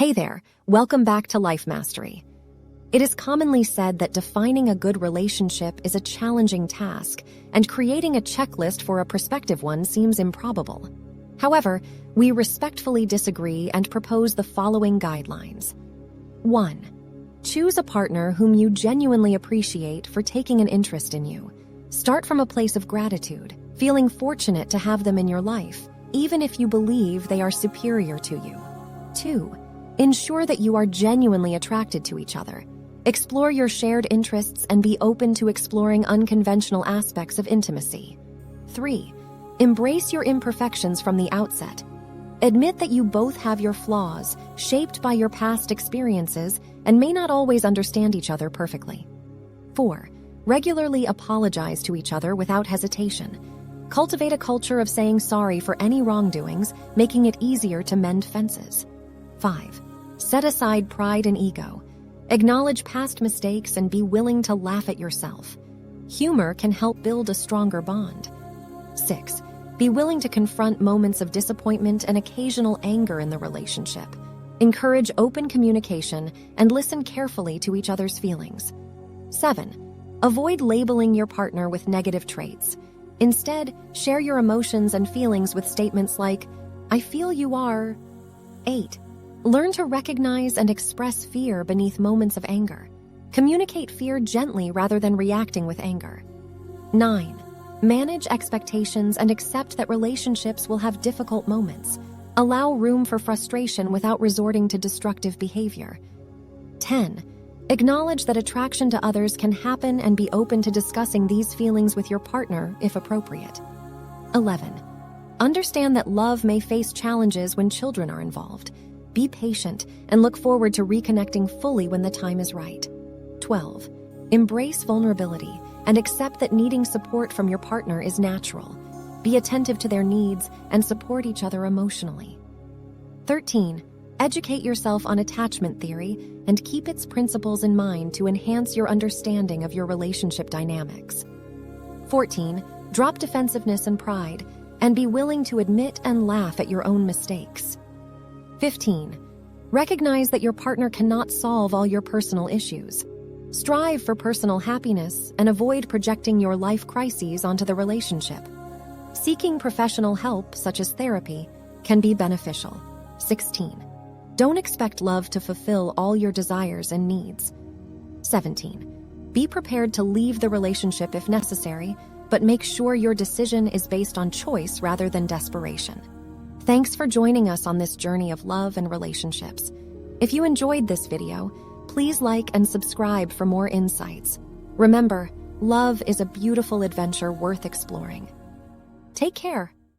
Hey there, welcome back to Life Mastery. It is commonly said that defining a good relationship is a challenging task, and creating a checklist for a prospective one seems improbable. However, we respectfully disagree and propose the following guidelines. 1. Choose a partner whom you genuinely appreciate for taking an interest in you. Start from a place of gratitude, feeling fortunate to have them in your life, even if you believe they are superior to you. 2. Ensure that you are genuinely attracted to each other. Explore your shared interests and be open to exploring unconventional aspects of intimacy. 3. Embrace your imperfections from the outset. Admit that you both have your flaws, shaped by your past experiences, and may not always understand each other perfectly. 4. Regularly apologize to each other without hesitation. Cultivate a culture of saying sorry for any wrongdoings, making it easier to mend fences. 5. Set aside pride and ego. Acknowledge past mistakes and be willing to laugh at yourself. Humor can help build a stronger bond. 6. Be willing to confront moments of disappointment and occasional anger in the relationship. Encourage open communication and listen carefully to each other's feelings. 7. Avoid labeling your partner with negative traits. Instead, share your emotions and feelings with statements like, "I feel you are." 8. Learn to recognize and express fear beneath moments of anger. Communicate fear gently rather than reacting with anger. 9. Manage expectations and accept that relationships will have difficult moments. Allow room for frustration without resorting to destructive behavior. 10. Acknowledge that attraction to others can happen and be open to discussing these feelings with your partner if appropriate. 11. Understand that love may face challenges when children are involved. Be patient and look forward to reconnecting fully when the time is right. 12. Embrace vulnerability and accept that needing support from your partner is natural. Be attentive to their needs and support each other emotionally. 13. Educate yourself on attachment theory and keep its principles in mind to enhance your understanding of your relationship dynamics. 14. Drop defensiveness and pride and be willing to admit and laugh at your own mistakes. 15. Recognize that your partner cannot solve all your personal issues. Strive for personal happiness and avoid projecting your life crises onto the relationship. Seeking professional help, such as therapy, can be beneficial. 16. Don't expect love to fulfill all your desires and needs. 17. Be prepared to leave the relationship if necessary, but make sure your decision is based on choice rather than desperation. Thanks for joining us on this journey of love and relationships. If you enjoyed this video, please like and subscribe for more insights. Remember, love is a beautiful adventure worth exploring. Take care.